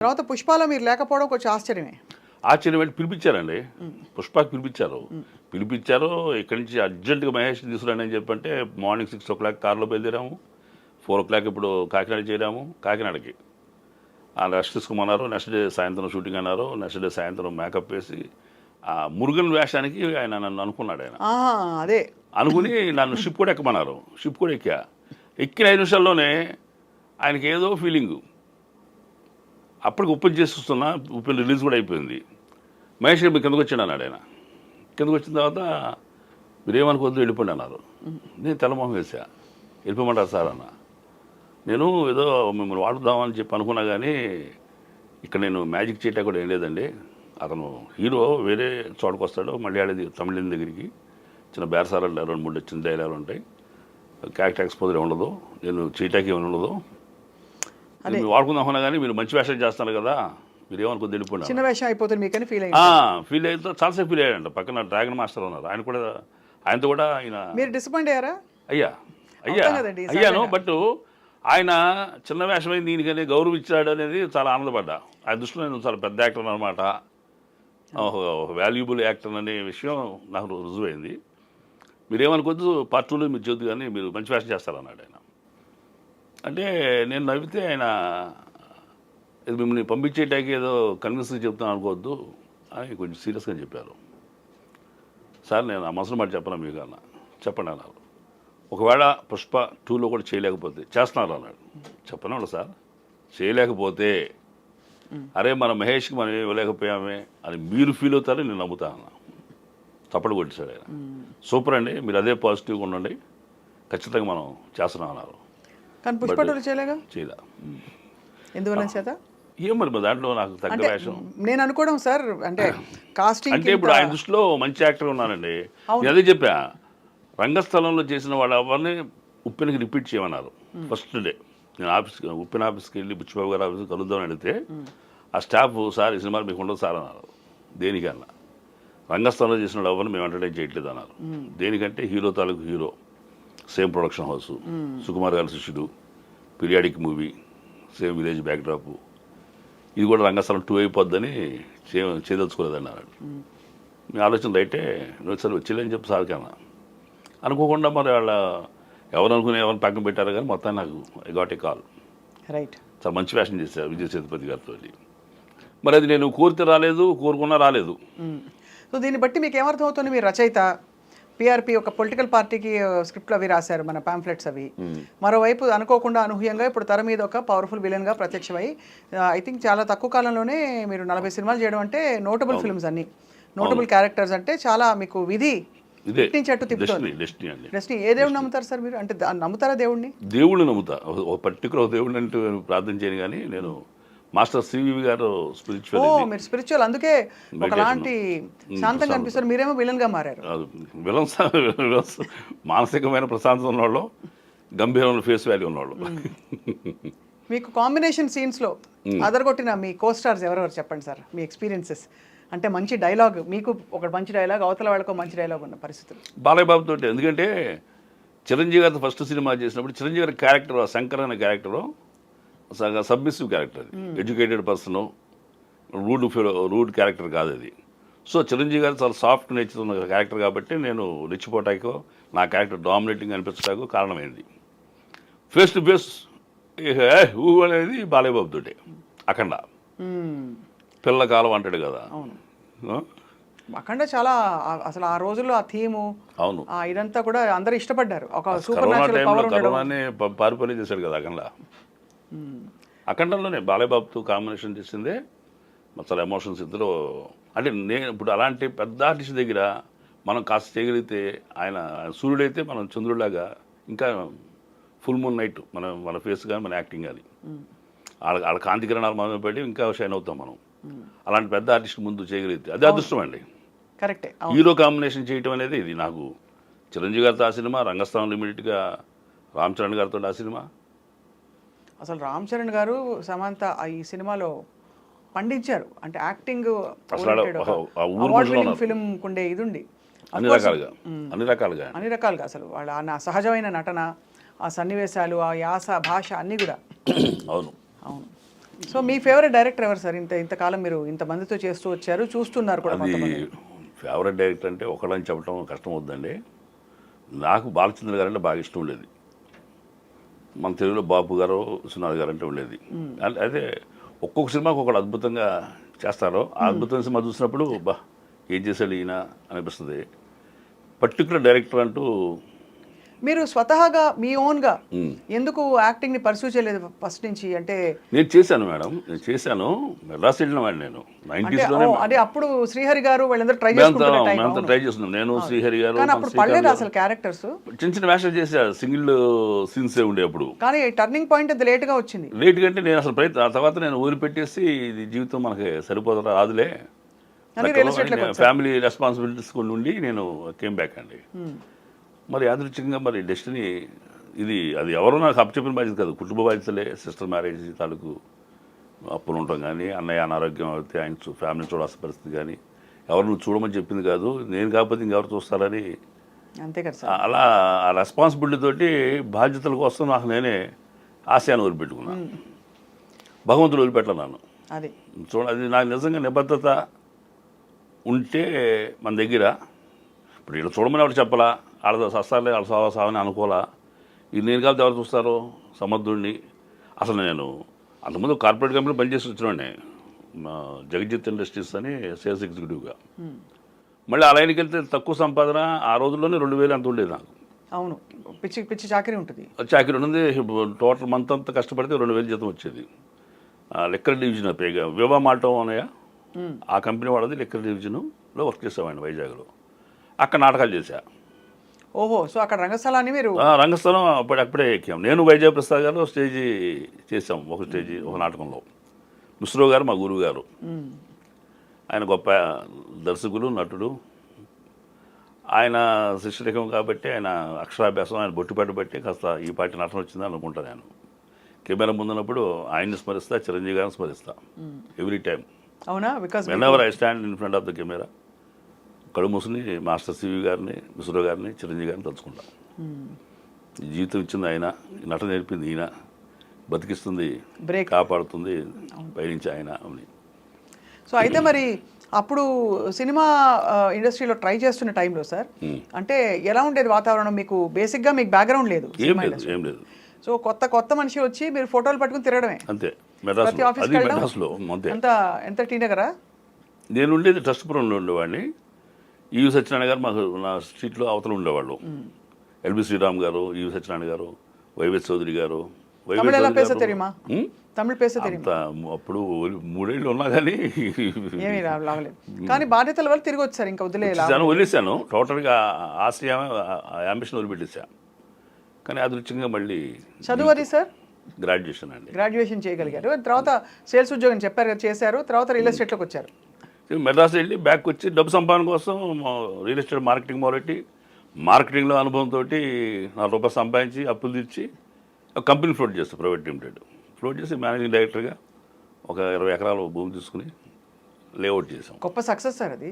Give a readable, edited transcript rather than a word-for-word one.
తర్వాత పుష్పాలో మీరు లేకపోవడం కొంచెం ఆశ్చర్యమే. ఆశ్చర్యం ఏంటి పిలిపించారండి. పుష్పకి పిలిపించారు. ఇక్కడి నుంచి అర్జెంటుగా మహేష్ తీసుకురండి అని చెప్పంటే మార్నింగ్ 6 o'clock కార్లో బయలుదేరాము. 4 o'clock ఇప్పుడు కాకినాడ చేరాము. కాకినాడకి రెస్ట్ తీసుకోమన్నారు. నెక్స్ట్ డే సాయంత్రం షూటింగ్ అన్నారు. నెక్స్ట్ డే సాయంత్రం మేకప్ వేసి మురుగన్ వేషానికి ఆయన నన్ను అనుకున్నాడు. ఆయన అదే అనుకుని నన్ను షిప్ కూడా ఎక్కమన్నారు. షిప్ కూడా ఎక్కిన 5 నిమిషాల్లోనే ఆయనకి ఏదో ఫీలింగు. అప్పటికి ఉప్పెన్ చేస్తున్నా, ఉప్పెన్ రిలీజ్ కూడా అయిపోయింది. మహేష్ గారు కిందకు వచ్చాడు అన్నాడు. ఆయన కిందకు వచ్చిన తర్వాత మీరేమనుకోవద్దు వెళ్ళిపోండి అన్నారు. నేను తెల్లమొహం వేసా. వెళ్ళిపోమంటారు సార్ అన్న. నేను ఏదో మిమ్మల్ని వాడుదామని చెప్పి అనుకున్నా, కానీ ఇక్కడ నేను మ్యాజిక్ చేయటా కూడా ఏం లేదండి. అతను హీరో వేరే చోటకు వస్తాడు, మలయాళీ తమిళం దగ్గరికి. చిన్న బేరసారాలు 2-3 చిన్న డైలాగులు ఉంటాయి. క్యారెక్టర్ ఎక్స్పోజర్ ఉండదు, నేను చేయటానికి ఏమైనా ఉండదు. మీరు వాడుకుందామన్నా కానీ మీరు మంచి వేషం చేస్తున్నారు కదా, మీరు ఏమనుకుంది వెళ్ళిపోయినా. చిన్న వేషం అయిపోతుంది మీకని ఫీల్ అయితే చాలాసేపు ఫీల్ అయ్యాడంట. పక్కన డ్రాగన్ మాస్టర్ ఉన్నారు, ఆయనతో కూడా ఆయన. మీరు డిసప్పాయింట్ అయ్యారా? అయ్యాను. బట్ ఆయన చిన్న వేషమైంది దీనికని గౌరవించాడు అనేది చాలా ఆనందపడ్డా. ఆయన దృష్టిలో నేను చాలా పెద్ద యాక్టర్ అనమాట, వాల్యుబుల్ యాక్టర్ అనే విషయం నాకు రుజువైంది. మీరేమనుకోద్దు, పార్ట్ 2లో మీరు చదువు కానీ మీరు మంచి వేషం చేస్తారన్నాడు ఆయన. అంటే నేను నవ్వితే ఆయన ఇది మిమ్మల్ని పంపించేటానికి ఏదో కన్విన్స్గా చెప్తాను అనుకోవద్దు అని కొంచెం సీరియస్గా చెప్పారు. సార్ నేను ఆ మనసులో మాట చెప్పను మీకు అన్న, చెప్పండి అన్నారు. ఒకవేళ పుష్ప 2లో కూడా చేయలేకపోతే చేస్తున్నారు అన్నాడు. చెప్పను సార్, చేయలేకపోతే అరే మన మహేష్కి మనం ఇవ్వలేకపోయామే అని మీరు ఫీల్ అవుతారని నేను నమ్ముతా అన్న. తప్పడు కొట్టిసాడు ఆయన. సూపర్ అండి, మీరు అదే పాజిటివ్గా ఉండండి, ఖచ్చితంగా మనం చేస్తున్నాం అన్నారు. కానీ పుష్ప 2 చేయలేగా? చేయలే. ఎందువల్ల చేత ఏం మరి దాంట్లో నాకు తగ్గ వేషం నేను అనుకోవడం సార్. అంటే కాస్టింగ్ అంటే ఇప్పుడు ఆయన దృష్టిలో మంచి యాక్టర్ ఉన్నానండి. నేను అదే చెప్పా, రంగస్థలంలో చేసిన వాళ్ళు ఎవరిని ఉప్పెనకి రిపీట్ చేయమన్నారు. ఫస్ట్ డే నేను ఉప్పెన ఆఫీస్కి వెళ్ళి బుచ్చిబాబు గారి ఆఫీస్కి కలుద్దామని అడిగితే ఆ స్టాఫ్ సార్ ఈ సినిమాలు మీకు ఉండదు సార్ అన్నారు. దేనికన్నా రంగస్థలంలో చేసిన వాళ్ళు ఎవరిని మేము ఎంటర్టైన్ చేయట్లేదు అన్నారు. దేనికంటే హీరో తాలూకు hero, same production house, Sukumar గారి శిష్యుడు, periodic movie, same village backdrop, ఇది కూడా రంగస్థలం 2 అయిపోద్దని చేయదలుచుకోలేదని అన్నాడు. మీ ఆలోచన రైటే, నువ్వు సరే వచ్చిలేని చెప్పి సార్కి అన్నా. అనుకోకుండా మరి వాళ్ళ ఎవరిని పక్కన పెట్టారు, కానీ మొత్తం నాకు I got a call. Right, చాలా మంచి వేషం చేశారు విజయ్ సేతుపతి గారితో. మరి అది నేను కోరితే రాలేదు, కోరుకున్నా రాలేదు. సో దీన్ని బట్టి మీకు ఏమర్థమవుతుంది? మీరు రచయిత, పిఆర్పి ఒక పొలిటికల్ పార్టీకి స్క్రిప్ట్లు అవి రాశారు, మన పాంఫ్లెట్స్ అవి. మరోవైపు అనుకోకుండా అనూహ్యంగా ఇప్పుడు తెర మీద ఒక పవర్ఫుల్ విలన్గా ప్రత్యక్షమై ఐ థింక్ చాలా తక్కువ కాలంలోనే మీరు 40 సినిమాలు చేయడం అంటే నోటబుల్ ఫిల్మ్స్ అన్ని, నోటబుల్ క్యారెక్టర్స్ అంటే చాలా మీకు విధి చెట్టు తిప్పుతుంది. డెస్టినీ. ఏ దేవుడిని నమ్ముతారు సార్ మీరు? అంటే నమ్ముతారా దేవుడిని? దేవుడిని నమ్ముతా. ఒక పర్టికులర్ దేవుడిని అంటే ప్రార్థన చేయను, కానీ నేను మాస్టర్ సివి గారు స్పిరిచువల్. మీరు స్పిరిచువల్, అందుకే ఒకలాంటి శాంతంగా అనిపిస్తారు. మీరేమో విలన్గా మారారు. విలన్స్ మానసికమైన ప్రశాంతత ఉన్నవాళ్ళు, గంభీరమైన ఫేస్ వాల్యూ ఉన్నవాళ్ళు. మీకు కాంబినేషన్ సీన్స్లో అదరగొట్టిన మీ కోస్టార్స్ ఎవరెవరు చెప్పండి సార్, మీ ఎక్స్పీరియన్సెస్. అంటే మంచి డైలాగ్, మీకు ఒక మంచి డైలాగ్, అవతల వాళ్ళకు మంచి డైలాగ్ ఉన్న పరిస్థితులు. బాలయ్య బాబుతో. ఎందుకంటే చిరంజీవి గారితో ఫస్ట్ సినిమా చేసినప్పుడు చిరంజీవి గారి క్యారెక్టర్, శంకర్ అనే క్యారెక్టరు సబ్మిసివ్ క్యారెక్టర్, అది ఎడ్యుకేటెడ్ పర్సన్, రూడ్ క్యారెక్టర్ కాదు అది. సో చిరంజీవి గారు చాలా సాఫ్ట్ నేచర్ ఉన్న క్యారెక్టర్ కాబట్టి నేను రెచ్చిపోటాకో నా క్యారెక్టర్ డామినేటింగ్ అనిపించడానికి కారణమైంది. ఫేస్ టు ఫేస్ ఊ అనేది బాలయ్య బాబుతోటే. అఖండ పిల్లకాలం అంటాడు కదా. అఖండ చాలా అసలు ఆ రోజుల్లో ఆ థీము, అవును, ఇదంతా కూడా అందరూ ఇష్టపడ్డారు. ఒక సూపర్ న్యాచురల్ పవర్ పారిపోయి చేశాడు కదా అఖండ. అఖండంలోనే బాలయ్య బాబుతో కాంబినేషన్ చేసిందే చాలా ఎమోషన్స్ ఇద్దరు. అంటే నేను ఇప్పుడు అలాంటి పెద్ద ఆర్టిస్ట్ దగ్గర మనం కాస్త చేయగలిగితే, ఆయన సూర్యుడైతే మనం చంద్రుడిలాగా, ఇంకా ఫుల్ మూన్ నైట్ మన ఫేస్ కానీ మన యాక్టింగ్ కానీ వాళ్ళ కాంతి కిరణాలు మనం పెట్టి ఇంకా షైన్ అవుతాం మనం. అలాంటి పెద్ద ఆర్టిస్ట్ ముందు చేయగలిగితే అది అదృష్టం అండి. కరెక్టే. హీరో కాంబినేషన్ చేయటం అనేది ఇది నాకు చిరంజీవి గారితో ఆ సినిమా, రంగస్థలం లిమిటెడ్గా రామ్ చరణ్ గారితో ఆ సినిమా. అసలు రామ్ చరణ్ గారు సమంత ఈ సినిమాలో పండించారు. అంటే యాక్టింగ్ ఫిలిం కుండే ఇది ఉంది అన్ని రకాలుగా అసలు వాళ్ళ సహజమైన నటన, ఆ సన్నివేశాలు, ఆ యాస, భాష అన్నీ కూడా. అవును. సో మీ ఫేవరెట్ డైరెక్టర్ ఎవరు సార్? ఇంతకాలం మీరు ఇంతమందితో చేస్తూ వచ్చారు, చూస్తున్నారు కూడా అది కొంతమంది. ఫేవరెట్ డైరెక్టర్ అంటే ఒకళ్ళని చెప్పడం కష్టం అవుతుందండి. నాకు బాలచంద్ర గారు అంటే బాగా ఇష్టం ఉండేది. మన తెలుగులో బాపు గారు, విశ్వనాథ్ గారు అంటే ఉండేది. అదే ఒక్కొక్క సినిమాకి ఒకళ్ళు అద్భుతంగా చేస్తారు. ఆ అద్భుతమైన సినిమా చూసినప్పుడు బా ఏం చేశాడు ఈయన అనిపిస్తుంది. పర్టికులర్ డైరెక్టర్ అంటూ మీరు స్వతహాగా మీ ఓన్గా ఉమ్. ఎందుకు యాక్టింగ్ని పర్సూ చేయలేదు ఫస్ట్ నుంచి? అంటే నేను చేశాను మేడం, నేను చేశాను. మెడ్రాస్ వెళ్ళిన వాడిని నేను అంటే 90s అదే అప్పుడు శ్రీహరి గారు వాళ్ళందరూ ట్రై చేసుకుంటున్న టైం. మేమంతా ట్రై చేస్తున్నాం. నేను శ్రీహరి గారు, కానీ మన అప్పుడు శ్రీకాంత్ పడలేదు గారు అసలు క్యారెక్టర్స్. చిన్న చిన్న వేషాలు చేశారు. సింగిల్ సీన్సే ఉండే అప్పుడు. కానీ టర్నింగ్ పాయింట్ అంత లేట్గా వచ్చింది. లేట్ కంటే నేను అసలు ఆ తర్వాత నేను వదిలిపెట్టేసి ఇది జీవితం మనకి సరిపోదా రాదులే, అని రియల్ ఎస్టేట్లోకి వచ్చారు. ఫ్యామిలీ రెస్పాన్సిబిలిటీస్ కొన్ని ఉండి నేను కేమ్ బ్యాక్ అండి. మరి యాదృచ్ఛికంగా మరి డెస్టినీ ఇది, అది ఎవరో నాకు అప్పచెప్పిన బాధ్యత కాదు, కుటుంబ బాధ్యతలే. సిస్టర్ మ్యారేజ్ తాలూకు అప్పులు ఉండటం కానీ, అన్నయ్య అనారోగ్యం అయితే ఆయన ఫ్యామిలీ చూడాల్సిన పరిస్థితి కానీ, ఎవరు నువ్వు చూడమని చెప్పింది కాదు, నేను కాకపోతే ఇంకెవరు చూస్తారని అంతే కదా సార్. అలా ఆ రెస్పాన్సిబిలిటీ తోటి బాధ్యతల కోసం నాకు నేనే ఆశయాన్ని వదిలిపెట్టుకున్నాను. భగవంతుడు వదిలిపెట్టలేను. అది అది నాకు నిజంగా నిబద్ధత ఉంటే మన దగ్గర, ఇప్పుడు వీళ్ళు చూడమని ఎవరు చెప్పలా, వాళ్ళ సస్తాలే వాళ్ళ సావని అనుకోవాలా. ఇది నేను కాబట్టి ఎవరు చూస్తారో సమర్థుడిని. అసలు నేను అంతకుముందు కార్పొరేట్ కంపెనీ పనిచేసి వచ్చినాడే, జగజిత్ ఇండస్ట్రీస్ అని సేల్స్ ఎగ్జిక్యూటివ్గా. మళ్ళీ ఆ లైన్కి వెళ్తే తక్కువ సంపాదన, ఆ రోజుల్లోనే 2000 అంత ఉండేది నాకు. అవును, పిచ్చి పిచ్చి చాకరీ ఉంటుంది. చాకరీ ఉన్నది. టోటల్ మంత్ అంతా కష్టపడితే 2000 జీతం వచ్చేది. లెక్కర్ డివిజన్ పేగా వివా మాల్టో ఉన్నాయా, ఆ కంపెనీ వాళ్ళది లెక్కర్ డివిజన్లో వర్క్ చేసామండి వైజాగ్లో. అక్కడ నాటకాలు చేశా. ఓహో, సో అక్కడ రంగస్థలాన్ని మీరు రంగస్థలం అప్పుడే ఎక్కాం. నేను వైజాగ్ ప్రసాద్ గారు స్టేజీ చేసాం, ఒక స్టేజీ ఒక నాటకంలో. మిశ్రో గారు మా గురువు గారు, ఆయన గొప్ప దర్శకులు, నటుడు. ఆయన శిష్యరికం కాబట్టి ఆయన అక్షరాభ్యాసం, ఆయన బొట్టు పెట్టబట్టి కాస్త ఈ పాటి నటన వచ్చిందని అనుకుంటా. నేను కెమెరా ముందున్నప్పుడు ఆయన్ని స్మరిస్తా, చిరంజీవి గారిని స్మరిస్తా ఎవ్రీ టైం. అవునా? Because when ever I stand in front of the camera, కడు మూసుని మాస్టర్ సివి గారిని, మిశ్రో గారిని, చిరంజీవి గారిని తలుచుకుంటాం. జీవితం ఇచ్చింది ఆయన, నట నేర్పింది ఈయన, బతికిస్తుంది, కాపాడుతుంది పైనుంచి ఆయన అని. సో అయితే మరి అప్పుడు సినిమా ఇండస్ట్రీలో ట్రై చేస్తున్న టైంలో సార్, అంటే ఎలా ఉండేది వాతావరణం? మీకు బేసిక్గా మీకు బ్యాక్గ్రౌండ్ లేదు, ఏం లేదు. సో కొత్త మనిషి వచ్చి మీరు ఫోటోలు పట్టుకుని తిరగడమే అంతే. ప్రతి ఆఫీస్కి వెళ్ళడం. మెడ్రాస్లో అంతే. ఎంత టీ నగరా? నేను ఉండేది ట్రస్ట్పురంలో ఉండేవాడిని. ఈవి సత్యనారాయణ గారు మాకు నా స్ట్రీట్లో అవతల ఉండేవాళ్ళు. ఎల్బి శ్రీరామ్ గారు, ఈవి సత్యనారాయణ గారు, వైవేస్ చౌదరి గారు. తమిళ ఎలా పేస తెలియమా? తమిళ పేస తెలియమా? అప్పుడు 3 ఏళ్ళు ఉన్నా కానీ ఏమీ రావలేదు. కానీ బాధ్యతల వల్ల తిరిగి వచ్చారు, ఇంకా వదిలేసాను. టోటల్గా ఆశయం, అంబిషన్ వదిలిపెట్టేసా. కానీ అదృష్టంగా మళ్ళీ చదువు అది సార్ గ్రాడ్యుయేషన్ అండి. గ్రాడ్యుయేషన్ చేయగలిగారు. తర్వాత సేల్స్ ఉద్యోగం చెప్పారు కదా, చేశారు. తర్వాత రియల్ ఎస్టేట్లోకి వచ్చారు. మెడ్రాస్ వెళ్ళి బ్యాక్ వచ్చి డబ్బు సంపాదన కోసం రియల్ ఎస్టేట్ మార్కెటింగ్ మొదలెట్టి, మార్కెటింగ్లో అనుభవంతో ₹4 సంపాదించి అప్పులు తీర్చి ఒక కంపెనీ ఫ్లోట్ చేస్తాం, ప్రైవేట్ లిమిటెడ్. ఫ్లోట్ చేసి మేనేజింగ్ డైరెక్టర్గా ఒక 20 ఎకరాల భూమి తీసుకుని లేఅవుట్ చేసాం. గొప్ప సక్సెస్ సార్ అది.